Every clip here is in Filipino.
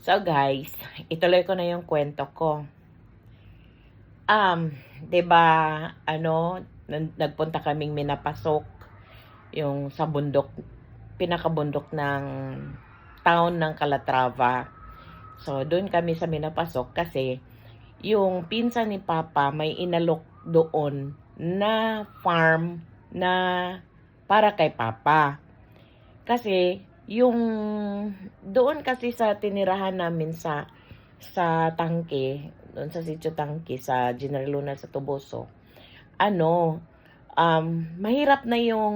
So guys, ituloy ko na yung kwento ko. 'Di ba nagpunta kaming Minapasok, yung sa bundok, pinakabundok ng town ng Calatrava. So doon kami sa Minapasok kasi yung pinsan ni Papa may inalok doon na farm na para kay Papa. Kasi yung doon kasi sa tinirahan namin sa Tangke, doon sa Sitio Tangke sa General Luna sa Tuboso, mahirap na yung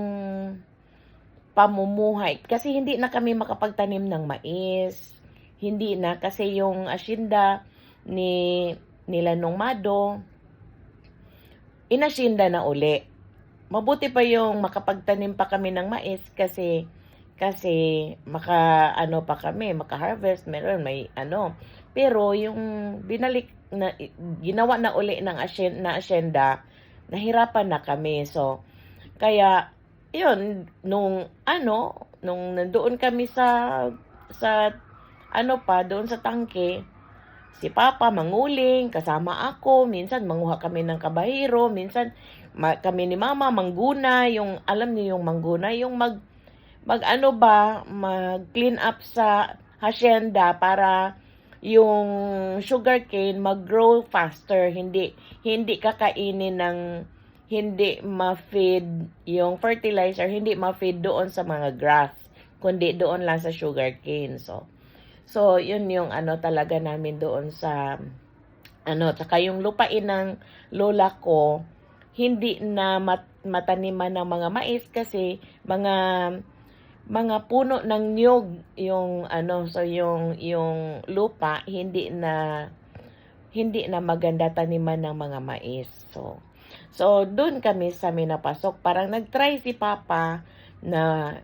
pamumuhay kasi hindi na kami makapagtanim ng mais. Hindi na kasi yung asyenda nila nung Mado, inasyenda na uli. Mabuti pa yung makapagtanim pa kami ng mais kasi maka-harvest, meron may Pero yung binalik na ginawa na uli ng asyenda, nahirapan na kami. So kaya yun, nung nandoon kami doon sa Tangke, si Papa manguling, kasama ako, minsan manguha kami ng kabahiro, minsan kami ni Mama mangguna, yung alam niyo yung mangguna, yung mag clean up sa hacienda para yung sugarcane mag-grow faster, hindi kakainin ng hindi ma-feed yung fertilizer, hindi ma-feed doon sa mga grass, kundi doon lang sa sugarcane. So yun yung talaga namin doon sa tsaka yung lupain ng lola ko, hindi na mataniman ng mga mais kasi mga puno ng niyog yung so yung lupa hindi na maganda taniman ng mga mais. So doon kami sa Minapasok, parang nagtry si Papa na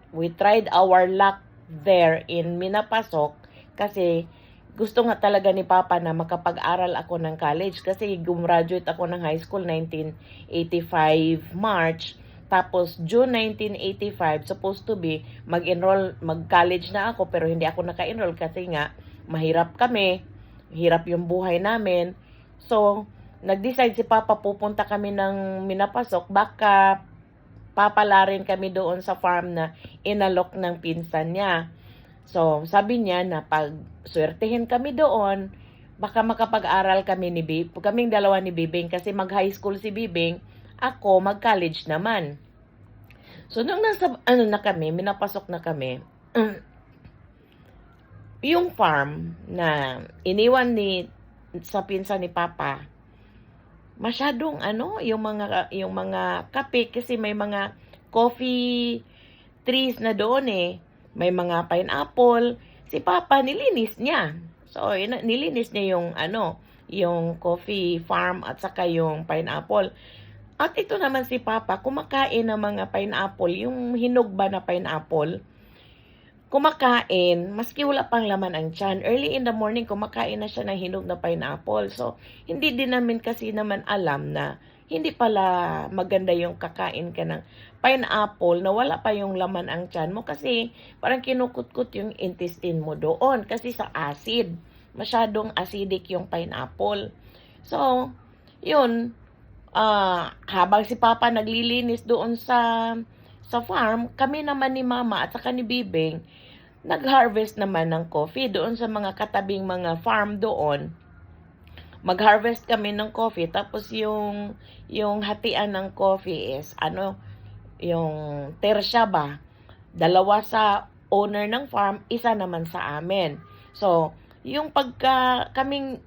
we tried our luck there in Minapasok kasi gusto nga talaga ni Papa na makapag-aral ako ng college kasi gumraduate ako ng high school 1985 March, tapos June 1985 supposed to be mag-college na ako, pero hindi ako naka-enroll kasi nga mahirap hirap yung buhay namin. So nag-decide si Papa pupunta kami ng Minapasok, baka papalarin kami doon sa farm na inalok ng pinsan niya. So sabi niya na pag swertehin kami doon, baka makapag-aral kaming dalawa ni Bibing, kasi mag-high school si Bibing, ako mag-college naman. So nung nasa Minapasok na kami, yung farm na iniwan sa pinsan ni Papa, masyadong yung mga kape, kasi may mga coffee trees na doon may mga pineapple. Si Papa nilinis niya. So nilinis niya yung coffee farm at saka yung pineapple. At ito naman si Papa kumakain ng mga pineapple, yung hinog ba na pineapple. Kumakain, maski wala pang laman ang tiyan. Early in the morning, kumakain na siya ng hinog na pineapple. So, hindi din namin kasi naman alam na hindi pala maganda yung kakain ka ng pineapple na wala pa yung laman ang tiyan mo, kasi parang kinukutkot yung intestine mo doon kasi sa acid. Masyadong acidic yung pineapple. So, yun, habang si Papa naglilinis doon sa farm, kami naman ni Mama at saka ni Bibing nag-harvest naman ng coffee doon sa mga katabing mga farm doon. Mag-harvest kami ng coffee, tapos yung hatian ng coffee is yung tersya ba, 2 sa owner ng farm, 1 naman sa amin. So yung kaming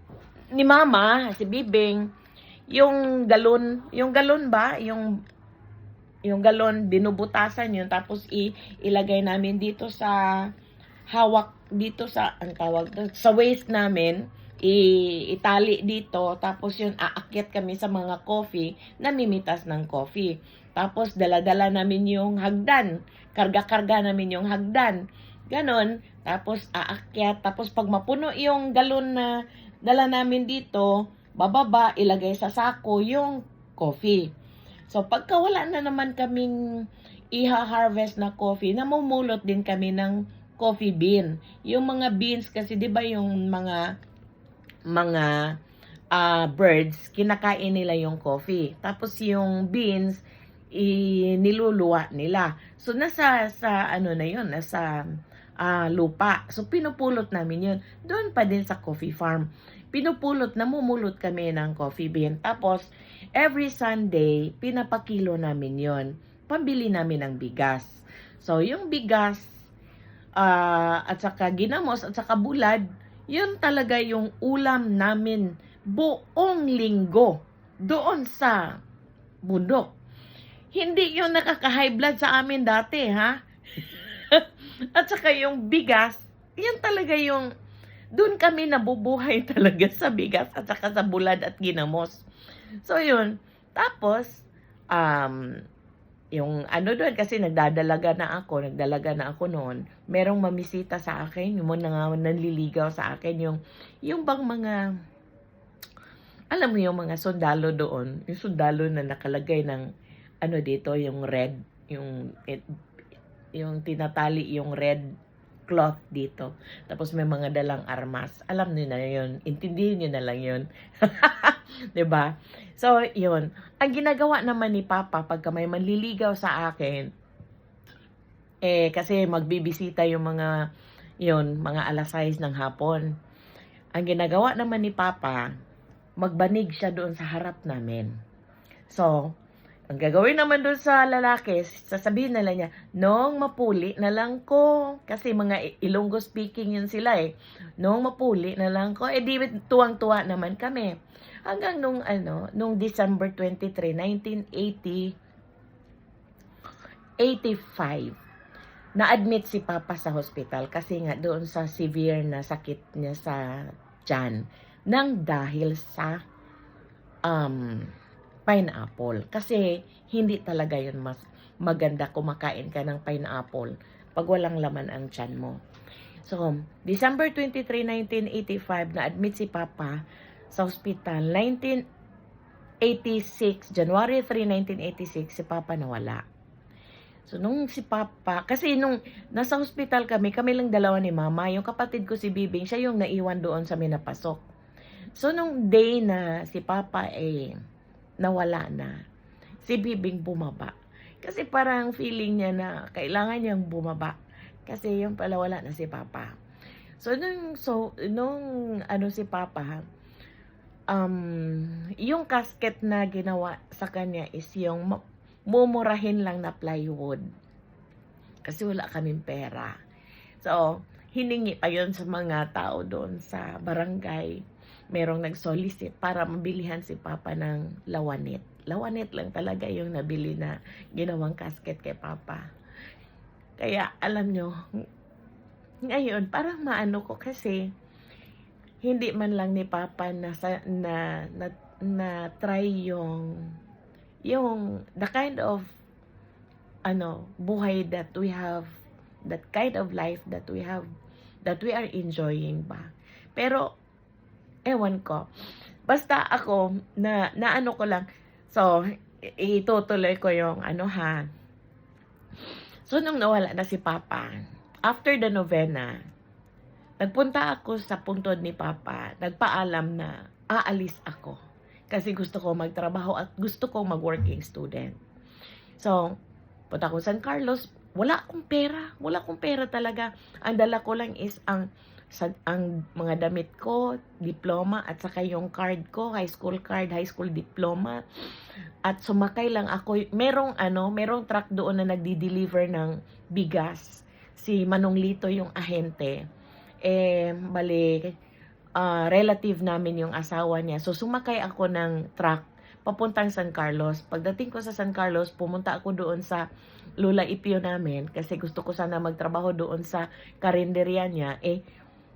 ni Mama, si Bibing, yung galon ba, yung galon, binubutasan yun, tapos ilagay namin dito sa hawak, dito sa, ang tawag doon, sa waist namin, itali dito, tapos yun, aakyat kami sa mga coffee, namimitas ng coffee. Tapos dala-dala namin yung hagdan, karga-karga namin yung hagdan, ganon, tapos aakyat, tapos pag mapuno yung galon na dala namin dito, bababa, ilagay sa sako yung coffee. So pagka wala na naman kaming iha-harvest na coffee, namumulot din kami ng coffee bean. Yung mga beans kasi 'di ba yung mga birds, kinakain nila yung coffee. Tapos yung beans, niluluwa nila. So, sa ano na yun, nasa lupa. So, pinupulot namin yun. Doon pa din sa coffee farm. Namumulot kami ng coffee bean. Tapos, every Sunday, pinapakilo namin yun. Pambili namin ng bigas. So, yung bigas, at saka ginamos, at saka bulad, yun talaga yung ulam namin buong linggo doon sa bundok. Hindi yun nakaka-high blood sa amin dati, ha? At saka yung bigas, yan talaga yung, doon kami nabubuhay talaga sa bigas at saka sa bulad at ginamos. So yun, tapos, yung ano doon, kasi nagdalaga na ako noon, merong mamisita sa akin, yung mga nanliligaw sa akin, yung bang mga, alam mo yung mga sundalo doon, yung sundalo na nakalagay ng, ano dito, yung red, yung tinatali yung red cloth dito. Tapos may mga dalang armas. Alam niyo na yun. Intindihin niyo na lang yun. 'Di ba? So, yun. Ang ginagawa naman ni Papa pagka may manliligaw sa akin, kasi magbibisita yung mga alas 6 ng hapon. Ang ginagawa naman ni Papa, magbanig siya doon sa harap namin. So, ang gagawin naman doon sa lalaki, sasabihin na lang niya, "Nong mapuli na lang ko." Kasi mga Ilonggo speaking yun sila eh. "Nong mapuli na lang ko." Di tuwang-tuwa naman kami. Hanggang nung December 23, 1985, na-admit si Papa sa hospital kasi nga doon sa severe na sakit niya sa tiyan nang dahil sa pineapple. Kasi hindi talaga yun mas maganda kumakain ka ng pineapple pag walang laman ang tiyan mo. So, December 23, 1985, na-admit si Papa sa hospital. 1986, January 3, 1986, si Papa nawala. So, nung si Papa, kasi nung nasa hospital kami lang dalawa ni Mama. Yung kapatid ko si Bibing, siya yung naiwan doon sa Minapasok. So, nung day na si Papa nawala na, si Bibing bumaba. Kasi parang feeling niya na kailangan niyang bumaba. Kasi yung pala wala na si Papa. So nung si Papa, yung casket na ginawa sa kanya is yung mumurahin lang na plywood. Kasi wala kaming pera. So, hiningi pa yon sa mga tao doon sa barangay. Merong nag-solicit para mabilihan si Papa ng lawanit. Lawanit lang talaga yung nabili na ginawang casket kay Papa. Kaya, alam nyo, ngayon, parang maano ko kasi hindi man lang ni Papa na try yung the kind of buhay that we have, that kind of life that we have, that we are enjoying ba. Pero, ewan ko. Basta ako, naano ko lang. So, itutuloy ko yung So, nung nawala na si Papa, after the novena, nagpunta ako sa puntod ni Papa. Nagpaalam na aalis ako. Kasi gusto ko magtrabaho at gusto ko mag-working student. So, punta ko San Carlos. Wala akong pera talaga. Ang dala ko lang is ang mga damit ko, diploma, at saka yung card ko, high school card, high school diploma. At sumakay lang ako. Merong truck doon na nagdi-deliver ng bigas. Si Manong Lito yung ahente. Relative namin yung asawa niya. So, sumakay ako ng truck papuntang San Carlos. Pagdating ko sa San Carlos, pumunta ako doon sa Lula Ipio namin kasi gusto ko sana magtrabaho doon sa karinderya niya.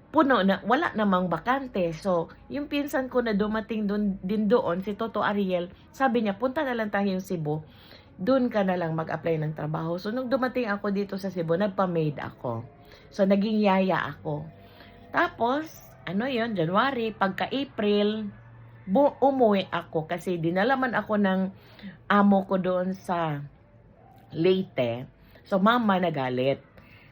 Puno na, wala namang bakante. So, yung pinsan ko na dumating din doon, si Toto Ariel, sabi niya, punta na lang tayo Cebu. Doon ka na lang mag-apply ng trabaho. So, nung dumating ako dito sa Cebu, nagpa-maid ako. So, naging yaya ako. Tapos, January, pagka-April, umuwi ako kasi dinalaman ako ng amo ko doon sa Leyte. So, Mama nagalit.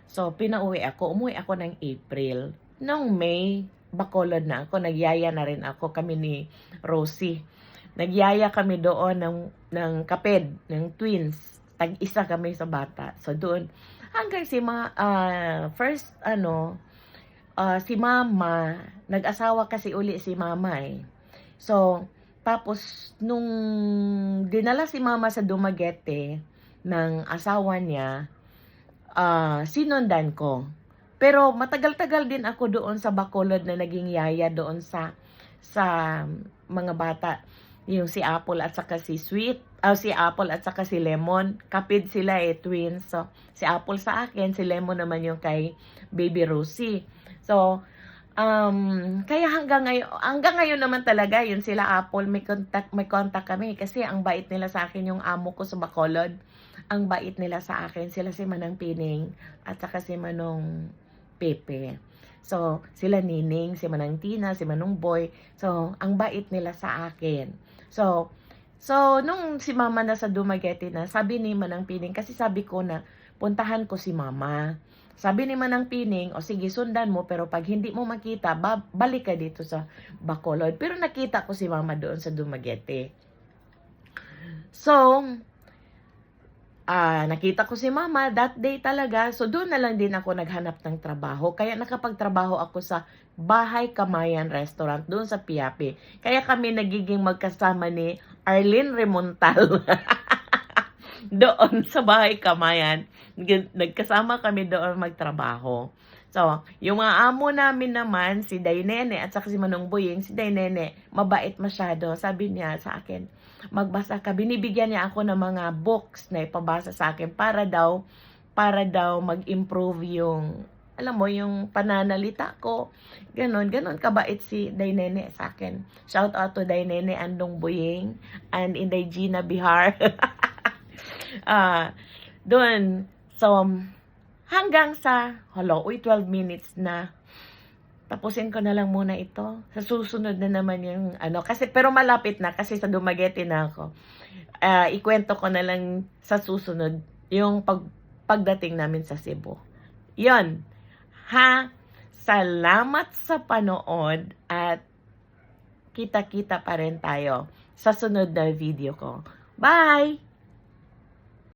So, pinauwi ako. Umuwi ako ng April. Noong May, Bacolod na ako. Nagyaya na rin ako. Kami ni Rosie. Nagyaya kami doon ng kaped, ng twins. Tag-isa kami sa bata. So, doon. Hanggang si mama, nag-asawa kasi uli si mama eh. So, tapos, nung dinala si mama sa Dumaguete ng asawa niya, sinundan ko. Pero matagal-tagal din ako doon sa Bacolod na naging yaya doon sa mga bata. Yung si Apple at saka si si Apple at saka si Lemon. Kapid sila eh, twins. So, si Apple sa akin, si Lemon naman yung kay Baby Rosie. So, kaya hanggang ngayon naman talaga, yun sila Apple, may contact kami kasi ang bait nila sa akin, yung amo ko sa Bacolod. Ang bait nila sa akin, sila si Manang Pining at saka si Manong Pepe. So, sila Nining, si Manang Tina, si Manong Boy. So, ang bait nila sa akin. So, nung si Mama na sa Dumaguete na, sabi ni Manang Pining, kasi sabi ko na, puntahan ko si Mama. Sabi ni Manang Pining, o sige, sundan mo, pero pag hindi mo makita, balik ka dito sa Bacolod. Pero nakita ko si Mama doon sa Dumaguete. So, nakita ko si Mama that day talaga. So, doon na lang din ako naghanap ng trabaho. Kaya nakapagtrabaho ako sa Bahay Kamayan Restaurant doon sa Piapi. Kaya kami nagiging magkasama ni Arlene Remontal. Doon sa Bahay Kamayan. Nagkasama kami doon magtrabaho. So, yung mga amo namin naman, si Dainene at saka si Manong Boying, si Dainene, mabait masyado. Sabi niya sa akin, magbasa ka. Binibigyan niya ako ng mga books na ipabasa sa akin para daw mag-improve yung, alam mo, yung pananalita ko. Ganon kabait si Dainene sa akin. Shout out to Dainene Andong Boying and Inday Gina Bihar. Doon. So, hanggang sa, 12 minutes na. Tapusin ko na lang muna ito. Sa susunod na naman yung kasi pero malapit na kasi sa Dumaguete na ako. Ikwento ko na lang sa susunod yung pagdating namin sa Cebu. 'Yon. Salamat sa panood at kita-kita pa rin tayo sa sunod na video ko. Bye!